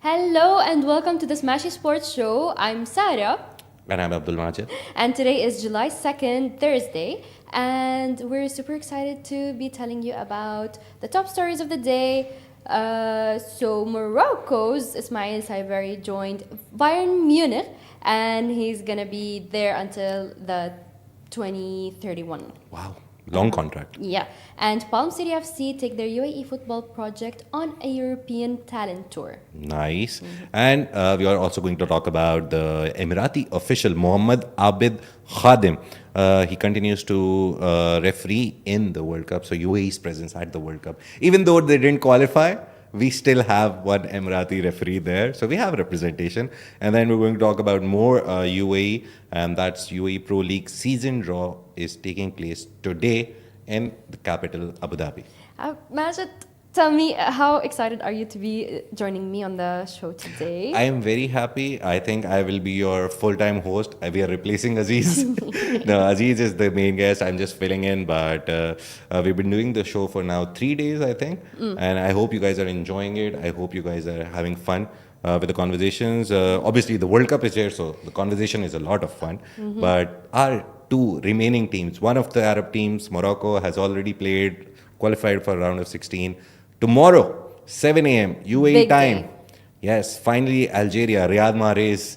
Hello and welcome to the Smashi Sports Show. I'm Sarah. And I'm Abdul Majid. And today is July 2nd, Thursday. And we're super excited to be telling you about the top stories of the day. So Morocco's Ismael Saibari joined Bayern Munich and he's going to be there until the 2031. Wow, long contract. Yeah, and Palm City FC take their UAE football project on a European talent tour. Nice. And we are also going to talk about the Emirati official Mohamed Abid Khadem. He continues to referee in the World Cup. So UAE's presence at the World Cup. Even though they didn't qualify, we still have one Emirati referee there. So we have representation. And then we're going to talk about more UAE. And that's UAE Pro League season draw is taking place today in the capital, Abu Dhabi. Majid, tell me, how excited are you to be joining me on the show today? I am very happy. I think I will be your full-time host. We are replacing Aziz. No, Aziz is the main guest. I'm just filling in. But we've been doing the show for now 3 days, I think. And I hope you guys are enjoying it. I hope you guys are having fun with the conversations. Obviously, the World Cup is here, so the conversation is a lot of fun. But our two remaining teams, one of the Arab teams, Morocco, has already played, qualified for round of 16. Tomorrow, 7 a.m. UAE Big time. day. Yes, finally Algeria, Riyad Mahrez,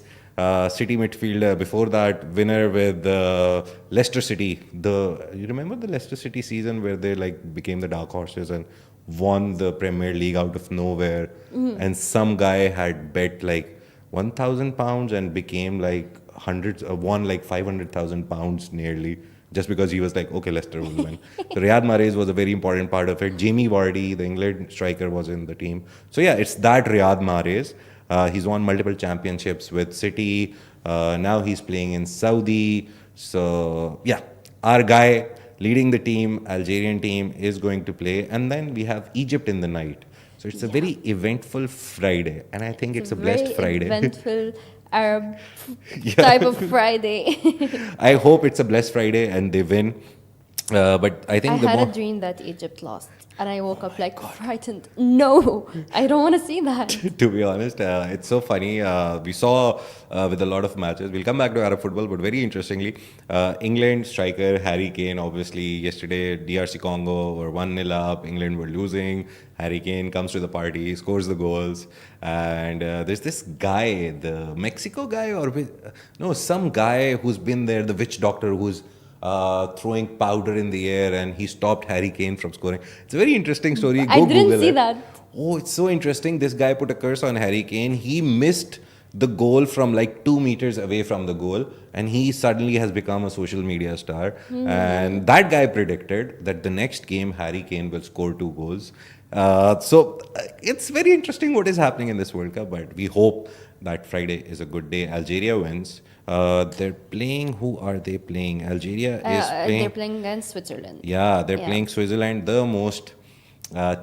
City midfielder. Before that, winner with Leicester City. You remember the Leicester City season where they became the dark horses and won the Premier League out of nowhere, and some guy had bet £1,000 and became won £500,000 nearly, just because he was like, okay, Leicester will win. So Riyad Mahrez was a very important part of it. Jamie Vardy, the England striker, was in the team. So yeah, it's that Riyad Mahrez. He's won multiple championships with City. Now he's playing in Saudi. So yeah, our guy leading the team, Algerian team, is going to play. And then we have Egypt in the night. So it's a very eventful Friday. And I think it's a blessed Friday. Eventful Arab type of Friday. I hope it's a blessed Friday and they win. But I I think had a dream that Egypt lost. And I woke up frightened. No, I don't want to see that. to be honest, it's so funny. We saw with a lot of matches. We'll come back to Arab football, but very interestingly, England striker Harry Kane, obviously, yesterday, DRC Congo were 1-0 up. England were losing. Harry Kane comes to the party, scores the goals. And there's this guy, the Mexico guy, some guy who's been there, the witch doctor who's throwing powder in the air, and he stopped Harry Kane from scoring. It's a very interesting story. Go I didn't Google see it. that. Oh, it's so interesting. This guy put a curse on Harry Kane. He missed the goal from 2 meters away from the goal, and he suddenly has become a social media star. And that guy predicted that the next game Harry Kane will score 2 goals. So it's very interesting what is happening in this World Cup, but we hope that Friday is a good day. Algeria wins. They're playing. Who are they playing? Algeria is playing. They're playing against Switzerland. Yeah, they're playing Switzerland, the most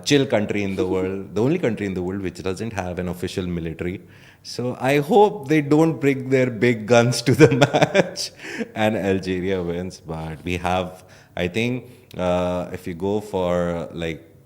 chill country in the world, the only country in the world which doesn't have an official military. So I hope they don't bring their big guns to the match and Algeria wins. But we have, I think, if you go for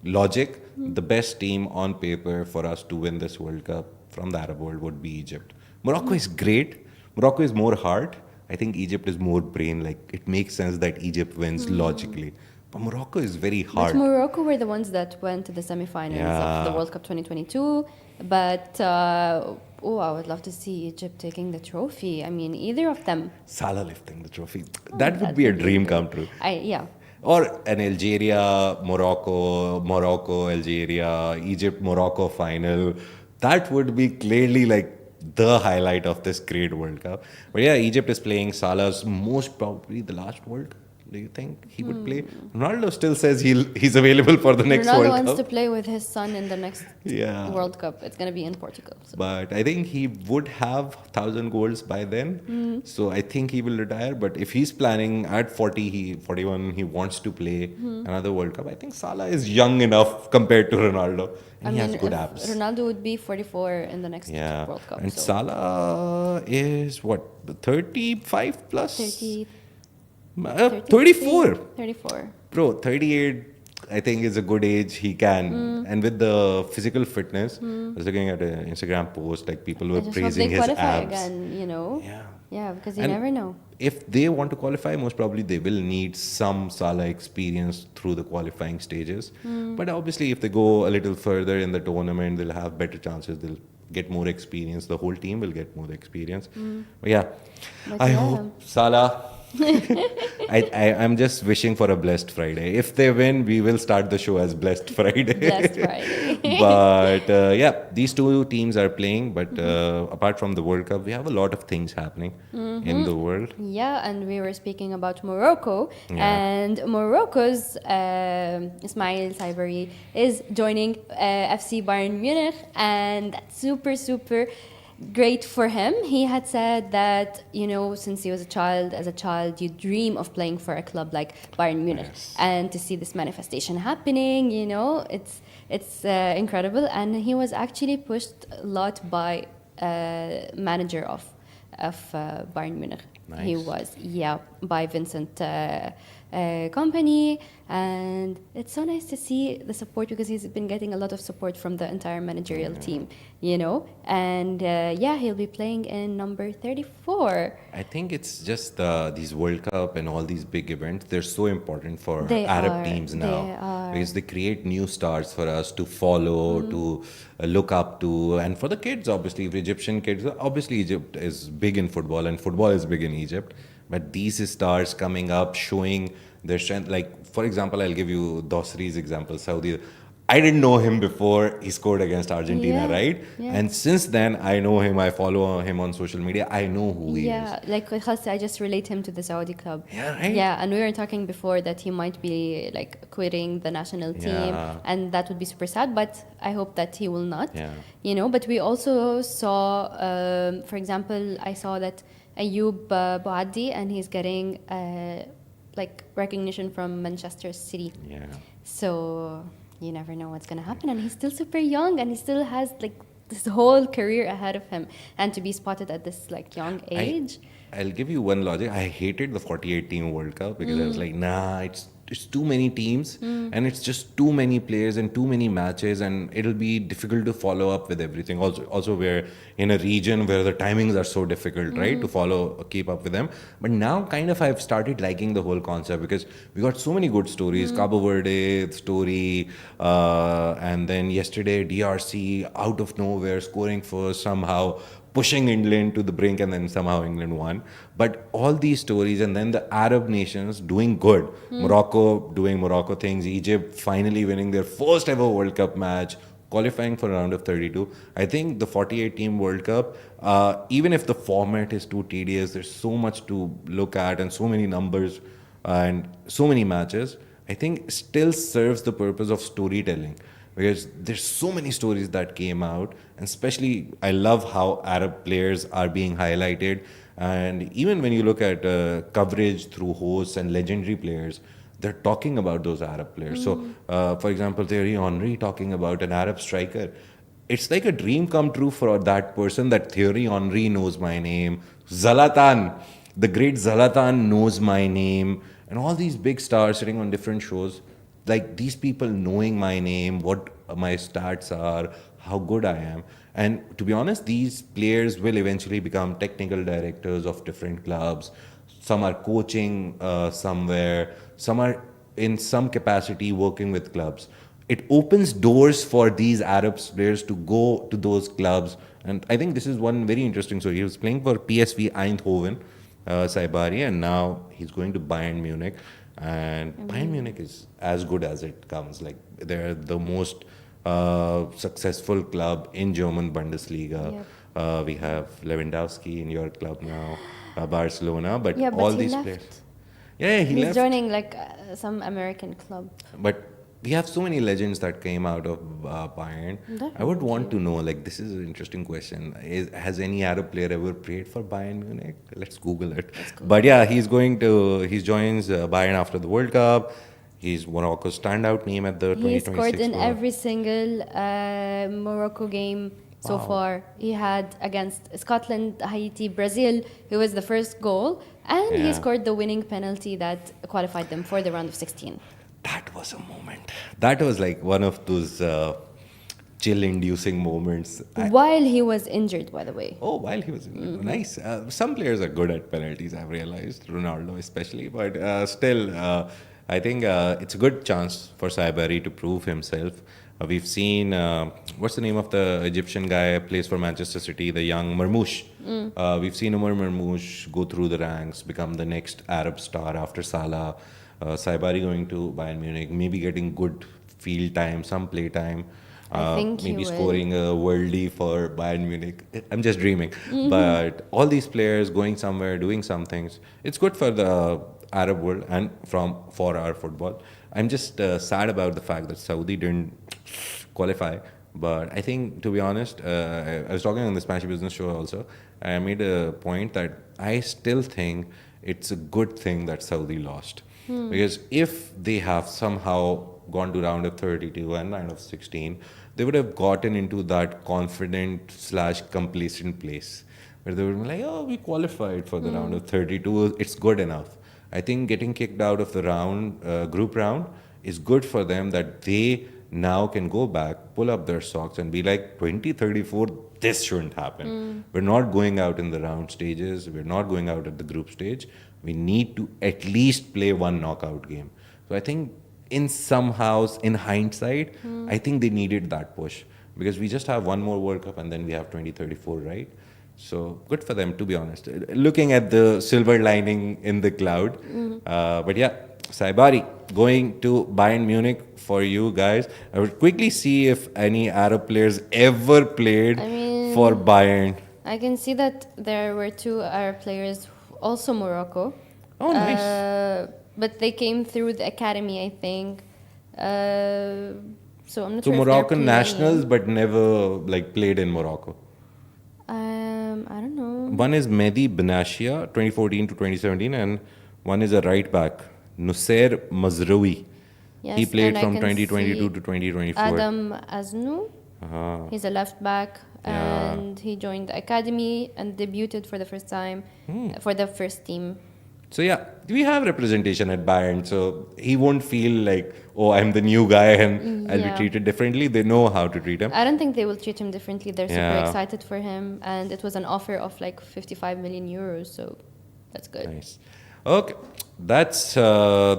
logic, the best team on paper for us to win this World Cup from the Arab world would be Egypt. Morocco is great. Morocco is more heart. I think Egypt is more brain. It makes sense that Egypt wins logically. But Morocco is very But hard. Morocco were the ones that went to the semifinals of the World Cup 2022. But, I would love to see Egypt taking the trophy. I mean, either of them. Salah lifting the trophy. That would be a dream come true. Yeah. Or an Algeria, Morocco, Algeria, Egypt, Morocco final. That would be clearly the highlight of this great World Cup. But yeah, Egypt is playing Salah's most probably the last World Cup. Do you think he would play? Ronaldo still says he's available for the next Ronaldo World wants Cup. to play with his son in the next Yeah. World Cup. It's going to be in Portugal. So. But I think he would have 1,000 goals by then. So I think he will retire. But if he's planning at 41, he wants to play another World Cup. I think Salah is young enough compared to Ronaldo. And he has good abs. Ronaldo would be 44 in the next World Cup. And so. Salah is 35 plus? 30, 34. 34. Bro, 38. I think it's a good age. He can, and with the physical fitness, I was looking at an Instagram post like people were I just hope praising they his qualify abs. again, you know? Yeah. Yeah, because you And never know. if they want to qualify, most probably they will need some Salah experience through the qualifying stages. But obviously, if they go a little further in the tournament, they'll have better chances. They'll get more experience. The whole team will get more experience. But yeah, But I yeah. hope Salah. I'm just wishing for a blessed Friday. If they win, we will start the show as Blessed Friday. Blessed Friday. But yeah, these two teams are playing. But apart from the World Cup, we have a lot of things happening in the world. Yeah, and we were speaking about Morocco, Yeah. and Morocco's Ismael Saibari is joining FC Bayern Munich, and that's super, super great for him. He had said that, you know, since he was as a child, you dream of playing for a club like Bayern Munich, Yes. and to see this manifestation happening, you know, it's incredible. And he was actually pushed a lot by manager of Bayern Munich. He Nice. was, yeah, by Vincent Company, and it's so nice to see the support because he's been getting a lot of support from the entire managerial team, you know. And yeah, he'll be playing in number 34. I think it's just these World Cup and all these big events. They're so important for They Arab are, teams they now are. because they create new stars for us to follow, to look up to, and for the kids, obviously, for Egyptian kids. Obviously, Egypt is big in football, and football is big in Egypt. But these stars coming up, showing their strength. Like, for example, I'll give you Dosri's example, Saudi. I didn't know him before he scored against Argentina, Yeah, right? yeah. And since then, I know him. I follow him on social media. I know who he is. Yeah, like خلاص, I just relate him to the Saudi club. Yeah, right? Yeah, and we were talking before that he might be like quitting the national team, Yeah. and that would be super sad. But I hope that he will not. Yeah. You know, but we also saw, for example, I saw that Ayoub Boadi, and he's getting like recognition from Manchester City. Yeah. So you never know what's gonna happen, and he's still super young, and he still has like this whole career ahead of him, and to be spotted at this like young age. I'll give you one logic. I hated the 48 team World Cup because I was like, nah, it's too many teams and it's just too many players and too many matches, and it'll be difficult to follow up with everything. Also we're in a region where the timings are so difficult, right, to keep up with them. But now kind of I've started liking the whole concept because we got so many good stories. Cabo Verde story, and then yesterday DRC out of nowhere scoring first somehow, pushing England to the brink, and then somehow England won. But all these stories, and then the Arab nations doing good. Morocco doing Morocco things, Egypt finally winning their first ever World Cup match, qualifying for a round of 32. I think the 48 team World Cup, even if the format is too tedious, there's so much to look at and so many numbers and so many matches, I think still serves the purpose of storytelling. Because there's so many stories that came out, and especially I love how Arab players are being highlighted. And even when you look at coverage through hosts and legendary players, they're talking about those Arab players. So, for example, Thierry Henry talking about an Arab striker. It's like a dream come true for that person that Thierry Henry knows my name. Zlatan, the great Zlatan knows my name. And all these big stars sitting on different shows, like these people knowing my name, what my stats are, how good I am. And to be honest, these players will eventually become technical directors of different clubs. Some are coaching somewhere, some are in some capacity working with clubs. It opens doors for these Arab players to go to those clubs. And I think this is one very interesting story. He was playing for PSV Eindhoven, Saibari, and now he's going to Bayern Munich. And Bayern Munich is as good as it comes. Like, they're the most successful club in German Bundesliga. We have Lewandowski in your club now, Barcelona, but Yeah, but all he these left. players. Yeah, he He's left. joining like some American club. But we have so many legends that came out of Bayern. I would want to know, like, this is an interesting question. Has any Arab player ever played for Bayern Munich? Let's Google it. But yeah, he joins Bayern after the World Cup. He's Morocco's standout name at the He 2026 scored in World Cup. every single Morocco game so far. He had against Scotland, Haiti, Brazil, who was the first goal, and he Yeah. scored the winning penalty that qualified them for the round of 16. That was a moment. That was like one of those chill-inducing moments. While he was injured, by the way. Oh, while he was nice. Some players are good at penalties, I've realized, Ronaldo especially. But still, I think it's a good chance for Saibari to prove himself. We've seen, what's the name of the Egyptian guy who plays for Manchester City, the young Marmoush. We've seen Umar Marmoush go through the ranks, become the next Arab star after Salah. Saibari going to Bayern Munich, maybe getting good field time, some play time. I think he Maybe will. scoring a worldie for Bayern Munich. I'm just dreaming. But all these players going somewhere, doing some things, it's good for the Arab world and for our football. I'm just sad about the fact that Saudi didn't qualify. But I think, to be honest, I was talking on the Smashi Business Show also. I made a point that I still think it's a good thing that Saudi lost. Because if they have somehow gone to round of 32 and round of 16, they would have gotten into that confident/complacent place where they would be like, oh, we qualified for the round of 32, it's good enough. I think getting kicked out of the group round is good for them, that they now can go back, pull up their socks and be like, 2034, this shouldn't happen. We're not going out in the round stages. We're not going out at the group stage. We need to at least play one knockout game. So I think in hindsight, I think they needed that push, because we just have one more World Cup and then we have 2034, right? So good for them, to be honest. Looking at the silver lining in the cloud. But yeah, Saibari going to Bayern Munich for you guys. I would quickly see if any Arab players ever played for Bayern. I can see that there were two Arab players, also Morocco. Oh, nice. But they came through the academy, I think. So I'm not So sure. Moroccan if they're nationals, but never played in Morocco. I don't know. One is Mehdi Benashia, 2014 to 2017, and one is a right back, Nussair Mazraoui. Yes, He played and I from can 2022 see to 2024. Adam Aznou. He's a left back, Yeah. and he joined the academy and debuted for the first time for the first team. So yeah, we have representation at Bayern, so he won't feel like, oh, I'm the new guy and I'll be Yeah. treated differently. They know how to treat him. I don't think they will treat him differently. They're super Yeah. excited for him, and it was an offer of like 55 million euros, so that's good. Nice. Okay, that's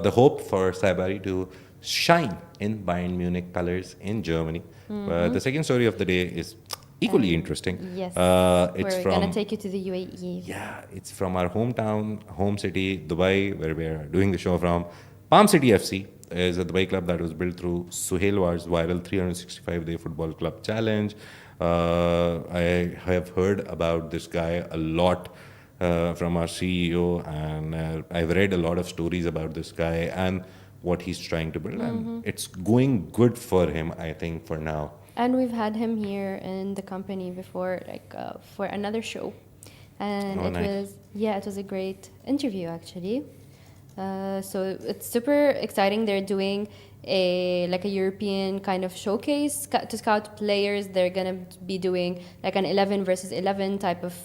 the hope for Saibari to shine in Bayern Munich colors in Germany. The second story of the day is equally interesting. Yes, It's we're from gonna take you to the UAE. Yeah, it's from our home city, Dubai, where we are doing the show from. Palm City FC is a Dubai club that was built through Suhail War's viral 365-day football club challenge. I have heard about this guy a lot from our CEO, and I've read a lot of stories about this guy and what he's trying to build. And it's going good for him, I think, for now. And we've had him here in the company before, for another show, and Oh, it nice. was a great interview actually. So it's super exciting. They're doing a European kind of showcase to scout players. They're gonna be doing like an 11 versus 11 type of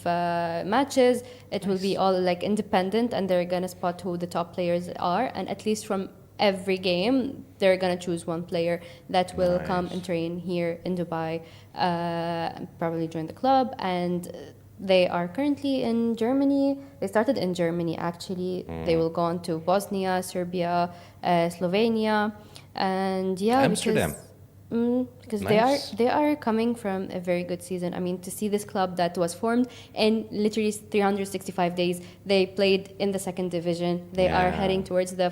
matches. It will be all independent, and they're gonna spot who the top players are, and at least from every game, they're gonna choose one player that will come and train here in Dubai, and probably join the club. And they are currently in Germany. They started in Germany actually. They will go on to Bosnia, Serbia, Slovenia, and Amsterdam. because Nice. they are coming from a very good season. I mean, to see this club that was formed in literally 365 days, they played in the second division. They are Yeah. heading towards the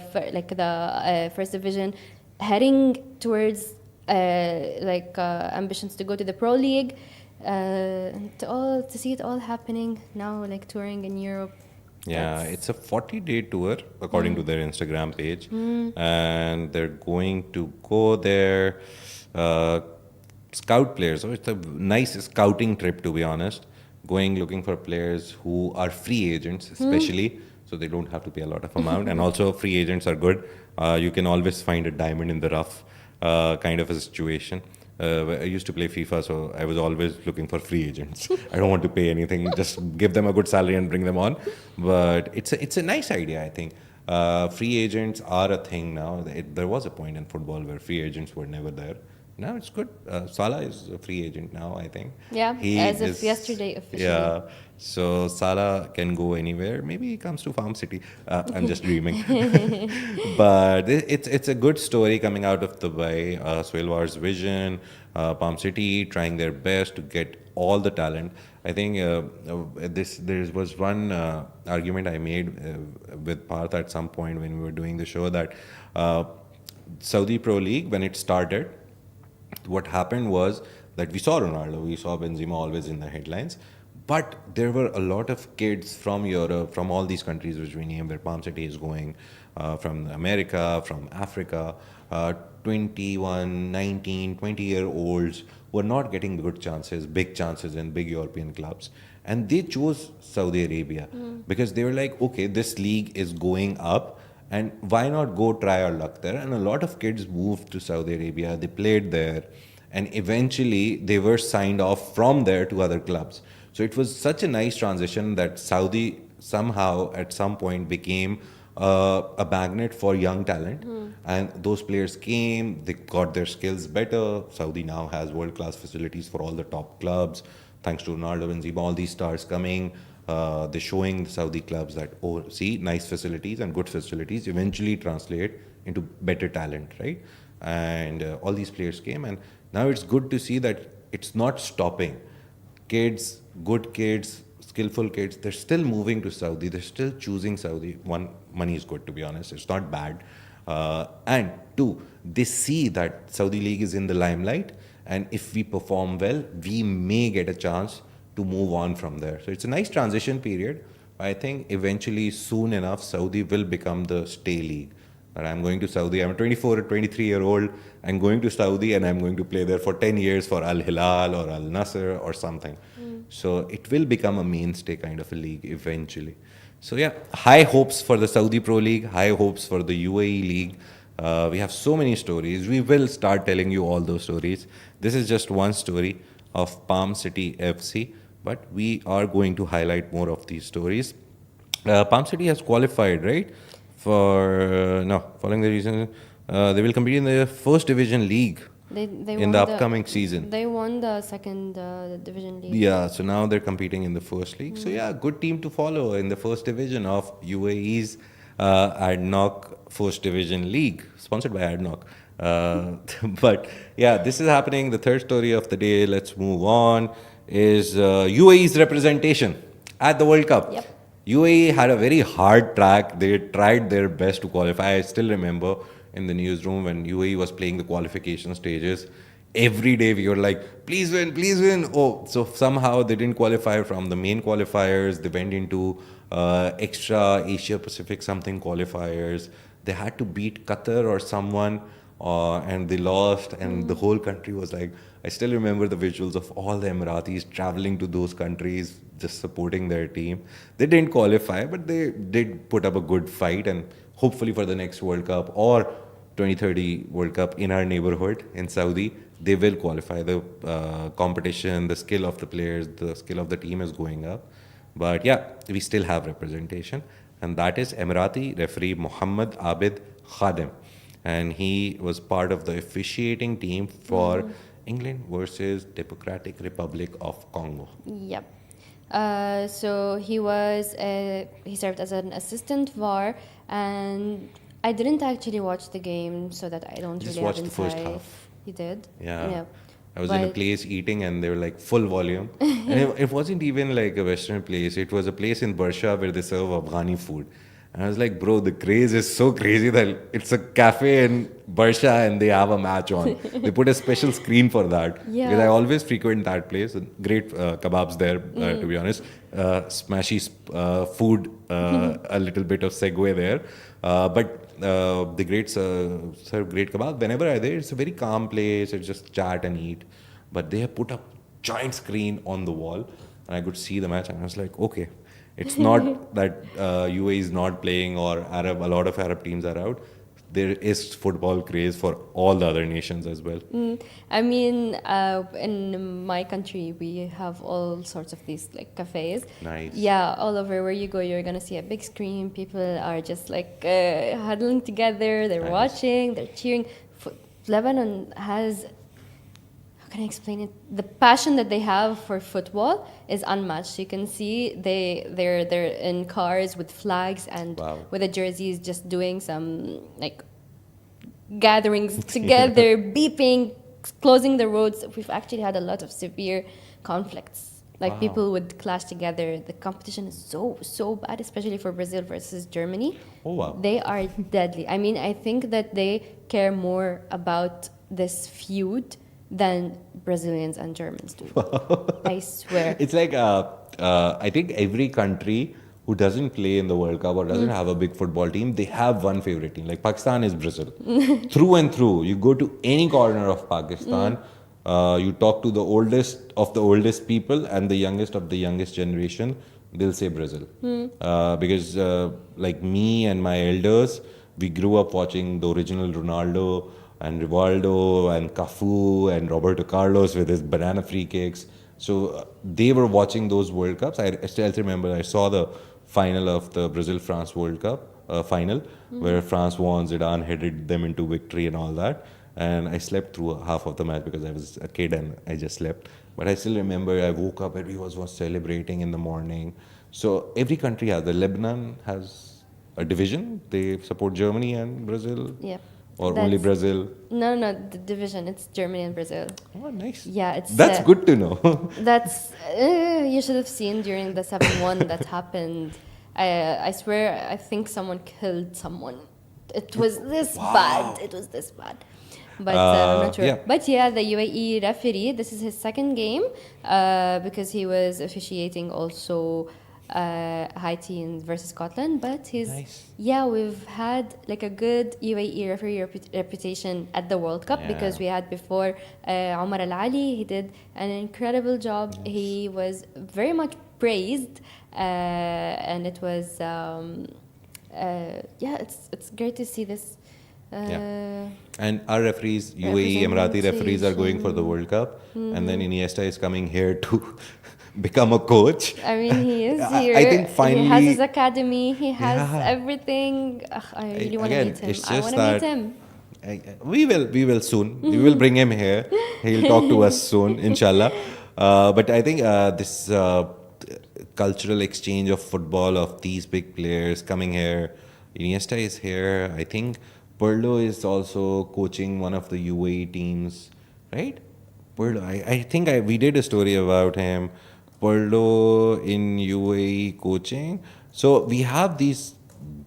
first division, heading towards ambitions to go to the Pro League, and to see it all happening now, touring in Europe. Yeah, it's a 40-day tour, according to their Instagram page. And they're going to go there, scout players. So it's a nice scouting trip, to be honest. Going looking for players who are free agents, especially, so they don't have to pay a lot of amount. And also, free agents are good. You can always find a diamond in the rough kind of a situation. I used to play FIFA, so I was always looking for free agents. I don't want to pay anything; just give them a good salary and bring them on. But it's a nice idea, I think. Free agents are a thing now. There was a point in football where free agents were never there. Now it's good. Salah is a free agent now, I think. Yeah, He as of is, yesterday officially. yeah. So Salah can go anywhere. Maybe he comes to Farm City. I'm just dreaming. But it's a good story coming out of Dubai. Swelvar's vision, Palm City trying their best to get all the talent. I think there was one argument I made with Parth at some point when we were doing the show that Saudi Pro League, when it started, what happened was that we saw Ronaldo, we saw Benzema always in the headlines, but there were a lot of kids from Europe, from all these countries which we named, where Palm City is going, from America, from Africa, 21, 19, 20-year-olds were not getting good chances, big chances in big European clubs. And they chose Saudi Arabia because they were like, okay, this league is going up, and why not go try our luck there? And a lot of kids moved to Saudi Arabia, they played there, and eventually they were signed off from there to other clubs. So it was such a nice transition that Saudi somehow at some point became a magnet for young talent. And those players came, they got their skills better. Saudi now has world-class facilities for all the top clubs. Thanks to Ronaldo and Benzema, all these stars coming. They're showing the Saudi clubs that, oh, see, nice facilities and good facilities eventually translate into better talent, right? And all these players came, and now it's good to see that it's not stopping. Kids, good kids, skillful kids, they're still moving to Saudi. They're still choosing Saudi. One, money is good, to be honest. It's not bad. And two, they see that Saudi League is in the limelight, and if we perform well, we may get a chance to move on from there. So it's a nice transition period. I think eventually, soon enough, Saudi will become the stay league. That I'm going to Saudi. I'm a 24 or 23-year-old. I'm going to Saudi and I'm going to play there for 10 years for Al Hilal or Al Nasser or something. So it will become a mainstay kind of a league eventually. So yeah, high hopes for the Saudi Pro League, high hopes for the UAE League. We have so many stories. We will start telling you all those stories. This is just one story of Palm City FC, but we are going to highlight more of these stories. Palm City has qualified, right? For no, following the reason, they will compete in the first division league They in won the upcoming season. They won the second division league. Yeah, so now they're competing in the first league. So yeah, good team to follow in the first division of UAE's ADNOC First Division League, sponsored by ADNOC. But yeah, this is happening. The third story of the day, let's move on, is UAE's representation at the World Cup. Yep. UAE had a very hard track. They tried their best to qualify. I still remember in the newsroom when UAE was playing the qualification stages. Every day we were like, please win, please win. Oh, so somehow they didn't qualify from the main qualifiers. They went into extra Asia Pacific something qualifiers. They had to beat Qatar or someone, and they lost. And the whole country was like, I still remember the visuals of all the Emiratis traveling to those countries, just supporting their team. They didn't qualify, but they did put up a good fight. And hopefully for the next World Cup or 2030 World Cup in our neighborhood in Saudi, they will qualify. The competition, the skill of the players, the skill of the team is going up. But yeah, we still have representation. And that is Emirati referee Mohamed Abid Khadem. And he was part of the officiating team for England versus Democratic Republic of Congo. Yep. So he served as an assistant VAR, and I didn't actually watch the game, so that I don't Just really watched have the first insight. half. You did? Yeah. I was in a But- place eating and they were like full volume. And it wasn't even like a Western place. It was a place in Barsha where they serve Afghani food. And I was like, bro, the craze is so crazy that it's a cafe in Barsha and they have a match on. They put a special screen for that. Yeah. Because I always frequent that place. Great kebabs there, to be honest. Smashi food, a little bit of segue there. But the greats serve great kebab. Whenever I'm there, it's a very calm place. It's just chat and eat. But they have put a giant screen on the wall, and I could see the match. And I was like, okay, it's not that UAE is not playing or a lot of Arab teams are out. there is football craze for all the other nations as well. I mean, in my country, we have all sorts of these like cafes. Nice. Yeah, all over where you go, you're gonna see a big screen. People are just like huddling together. They're Nice. watching. They're cheering. Lebanon has, how can I explain it? The passion that they have for football is unmatched. You can see they're in cars with flags and Wow. with the jerseys, just doing some like gatherings together, beeping, closing the roads. We've actually had a lot of severe conflicts. Like Wow. people would clash together. The competition is so bad, especially for Brazil versus Germany. Oh, wow. They are deadly. I mean, I think that they care more about this feud than Brazilians and Germans do. I swear. It's like I think every country who doesn't play in the World Cup or doesn't have a big football team, they have one favorite team. Like Pakistan is Brazil, through and through. You go to any corner of Pakistan, you talk to the oldest of the oldest people and the youngest of the youngest generation, they'll say Brazil. Because like me and my elders, we grew up watching the original Ronaldo and Rivaldo and Cafu and Roberto Carlos with his banana free kicks. So they were watching those World Cups. I still remember I saw the final of the Brazil-France World Cup final, where France won, Zidane headed them into victory and all that. And I slept through half of the match because I was a kid and I just slept. But I still remember I woke up, everyone was celebrating in the morning. So every country has. Lebanon has a division. They support Germany and Brazil. Yeah. Or only That's- Brazil. No, the division. It's Germany and Brazil. Oh, nice. Yeah, it's That's good to know. That's you should have seen during the 7-1 that happened. I swear, I think someone killed someone. It was this bad. It was this bad. But I'm not sure. yeah. But yeah, the UAE referee, this is his second game because he was officiating also Haiti versus Scotland. But he's, Nice. yeah, we've had like a good UAE referee reputation at the World Cup Yeah. because we had before Omar Al Ali. He did an incredible job. He was very much praised, and it was yeah, it's great to see this. And our referees, UAE, Emirati referees, are going for the World Cup. And then Iniesta is coming here to become a coach. I mean, he is I here. think finally- he has his academy. He has Yeah. everything. Ugh, I really want to Again, meet him. it's I just want to meet that- him. We will soon. We will bring him here. He'll talk to us soon, inshallah. But I think this cultural exchange of football, of these big players coming here. Iniesta is here. I think Pirlo is also coaching one of the UAE teams, right? Pirlo, I think we did a story about him. Pirlo in UAE coaching. So we have these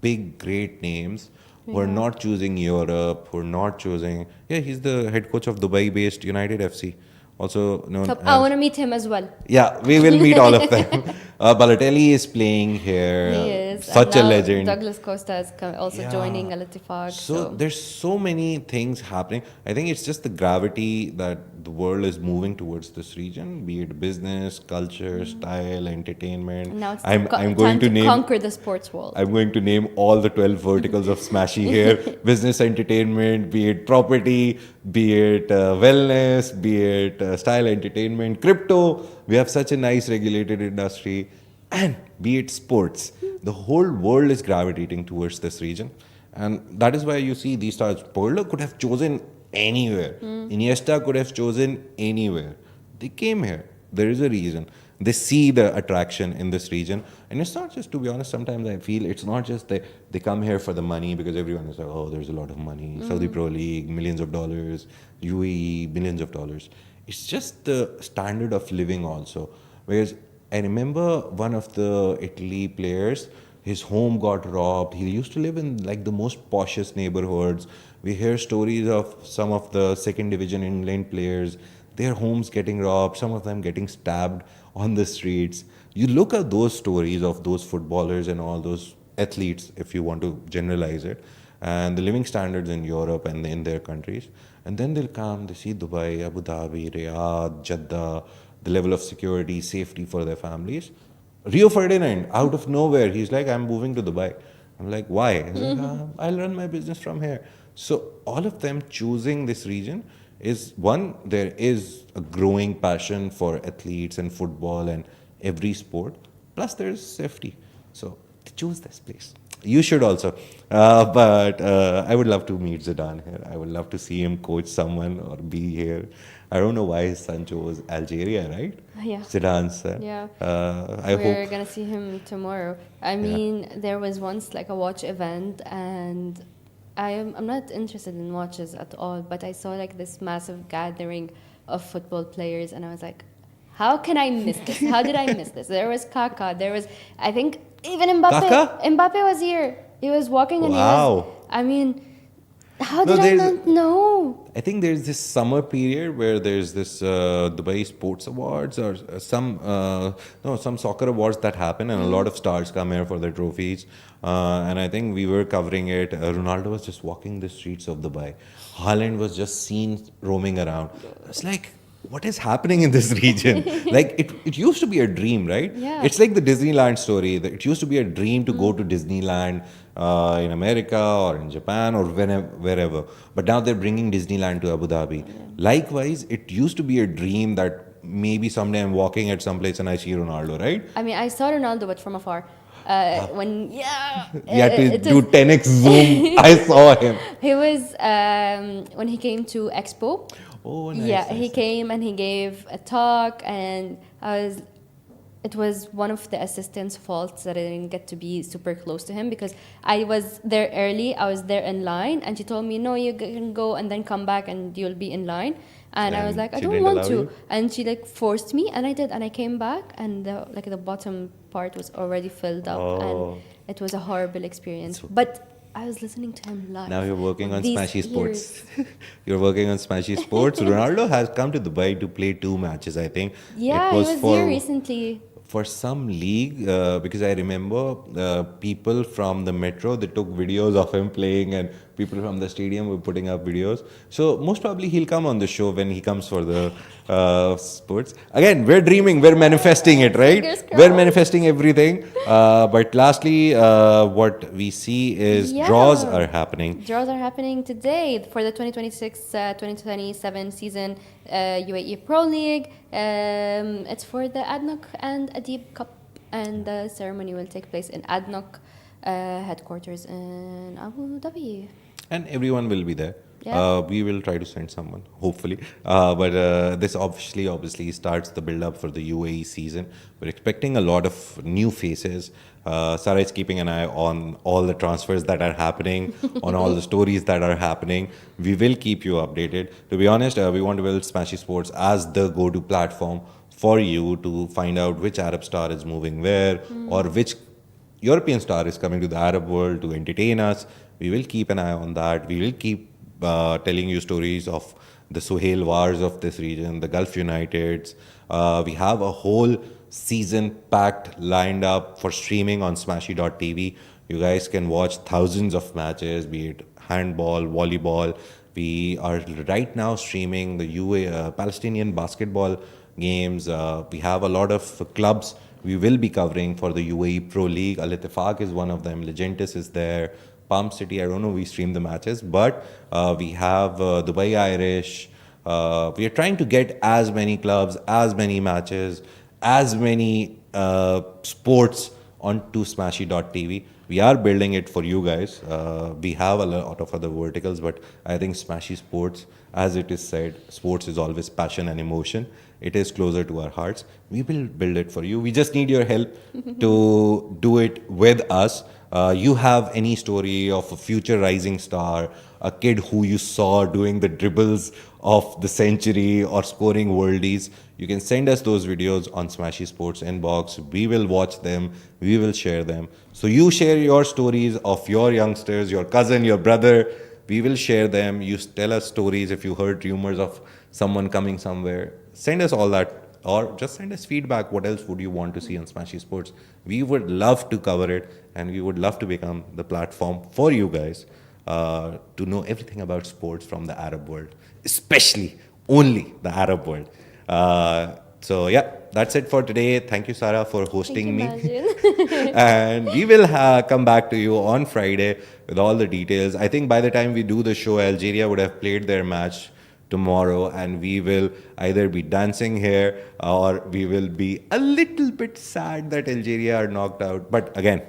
big, great names. We're not choosing Europe. We're not choosing. Yeah, he's the head coach of Dubai-based United FC, also known So as. I want to meet him as well. Yeah, we will meet all of them. Balotelli is playing here. He is. Such and a now legend. Douglas Costa is also Yeah. joining Al Ittifaq. So there's so many things happening. I think it's just the gravity that the world is moving towards this region, be it business, culture, style, entertainment. And now it's I'm time going to name conquer the sports world. I'm going to name all the 12 verticals of Smashi here. Business, entertainment, be it property, be it wellness, be it style, entertainment, crypto. We have such a nice regulated industry. And be it sports. The whole world is gravitating towards this region. And that is why you see these stars. Pirlo could have chosen anywhere. Iniesta could have chosen anywhere. They came here. There is a reason. They see the attraction in this region. And it's not just, to be honest, sometimes I feel it's not just they come here for the money because everyone is like, oh, there's a lot of money. Saudi Pro League, millions of dollars. UAE, millions of dollars. It's just the standard of living also. Because I remember one of the Italy players, his home got robbed. He used to live in like the most poshest neighborhoods. We hear stories of some of the second division England players, their homes getting robbed, some of them getting stabbed on the streets. You look at those stories of those footballers and all those athletes, if you want to generalize it, and the living standards in Europe and in their countries. And then they'll come, they see Dubai, Abu Dhabi, Riyadh, Jeddah, the level of security, safety for their families. Rio Ferdinand, out of nowhere, he's like, I'm moving to Dubai. I'm like, why? He's like, I'll run my business from here. So all of them choosing this region is one, there is a growing passion for athletes and football and every sport. Plus there's safety. So they choose this place. You should also. But I would love to meet Zidane here. I would love to see him coach someone or be here. I don't know why his son chose Algeria, right? Yeah. Zidane's son. Yeah. I We're hope. gonna see him tomorrow. I mean, there was once like a watch event, and I'm not interested in watches at all, but I saw like this massive gathering of football players, and I was like, how can I miss this? How did I miss this? There was Kaka. There was, I think, even Mbappe. Kaka? Mbappe was here. He was walking, and he Wow. was. I mean, how No, did I there's- not know? I think there's this summer period where there's this Dubai Sports Awards or some soccer awards that happen, and a lot of stars come here for their trophies. And I think we were covering it. Ronaldo was just walking the streets of Dubai. Haaland was just seen roaming around. It's like, what is happening in this region? Like it used to be a dream, right? Yeah. It's like the Disneyland story. It used to be a dream to go to Disneyland in America or in Japan or wherever. But now they're bringing Disneyland to Abu Dhabi. Likewise, it used to be a dream that maybe someday I'm walking at some place and I see Ronaldo, right? I mean, I saw Ronaldo, but from afar. When You had to it do was- 10x zoom. I saw him. he was when he came to Expo. Oh, nice. Yeah, nice, he nice. came and he gave a talk, and it was one of the assistant's faults that I didn't get to be super close to him because I was there early. I was there in line, and she told me, "No, you can go and then come back, and you'll be in line." And I was And like, "I she don't didn't want allow to," you? and she like forced me, and I did, and I came back, and the bottom part was already filled up, Oh. and it was a horrible experience. But I was listening to him live. Now you're working on These Smashy Sports. years. You're working on Smashy Sports. Ronaldo has come to Dubai to play 2 matches, I think. Yeah, It he was for, here recently. for some league, because I remember people from the metro, they took videos of him playing, and people from the stadium were putting up videos. So most probably he'll come on the show when he comes for the sports. Again, we're dreaming, we're manifesting it, right? Fingers We're crossed. manifesting everything. But lastly, what we see is Yeah. draws are happening. Draws are happening today for the 2026-2027 season UAE Pro League. It's for the ADNOC and Adib Cup, and the ceremony will take place in ADNOC headquarters in Abu Dhabi. And everyone will be there. Yeah. We will try to send someone, hopefully. But this obviously starts the build up for the UAE season. We're expecting a lot of new faces. Sarah is keeping an eye on all the transfers that are happening, on all the stories that are happening. We will keep you updated. To be honest, we want to build Smashy Sports as the go-to platform for you to find out which Arab star is moving where or which European star is coming to the Arab world to entertain us. We will keep an eye on that. We will keep telling you stories of the Suhail wars of this region, the Gulf Uniteds. We have a whole season packed lined up for streaming on Smashi.tv. You guys can watch thousands of matches, be it handball, volleyball. We are right now streaming the Palestinian basketball games. We have a lot of clubs we will be covering for the UAE Pro League. Al Ittifaq is one of them. Legentis is there. Palm City, I don't know, we stream the matches, but we have Dubai Irish. We are trying to get as many clubs, as many matches, as many sports onto Smashy.tv. We are building it for you guys. We have a lot of other verticals, but I think Smashy Sports, as it is said, sports is always passion and emotion. It is closer to our hearts. We will build it for you. We just need your help to do it with us. You have any story of a future rising star, a kid who you saw doing the dribbles of the century or scoring worldies, you can send us those videos on Smashy Sports inbox. We will watch them. We will share them. So you share your stories of your youngsters, your cousin, your brother. We will share them. You tell us stories if you heard rumors of someone coming somewhere. Send us all that, or just send us feedback. What else would you want to see on Smashy Sports? We would love to cover it, and we would love to become the platform for you guys to know everything about sports from the Arab world, especially only the Arab world. So yeah, that's it for today. Thank you, Sarah, for hosting me. Imagine. And we will come back to you on Friday with all the details. I think by the time we do the show, Algeria would have played their match tomorrow, and we will either be dancing here or we will be a little bit sad that Algeria are knocked out. But again,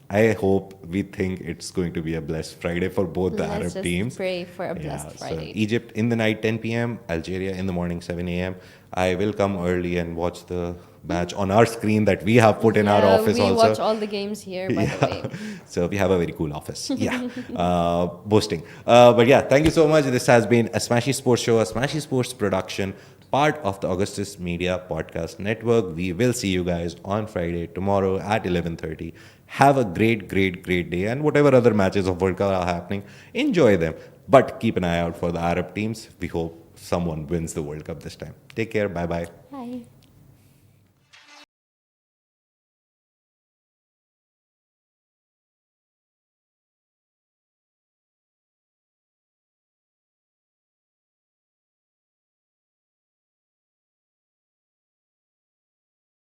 I hope we think it's going to be a blessed Friday for both the Let's Arab just teams. pray for a blessed So Friday. Egypt in the night 10 p.m., Algeria in the morning 7 a.m. I will come early and watch the match on our screen that we have put in our office we also. watch all the games here, by the way. So we have a very cool office. Yeah. Boasting. But yeah, thank you so much. This has been a Smashi Sports Show, a Smashi Sports production, part of the Augustus Media Podcast Network. We will see you guys on Friday, tomorrow at 11:30. Have a great, great, great day. And whatever other matches of World Cup are happening, enjoy them. But keep an eye out for the Arab teams. We hope someone wins the World Cup this time. Take care. Bye-bye. Bye.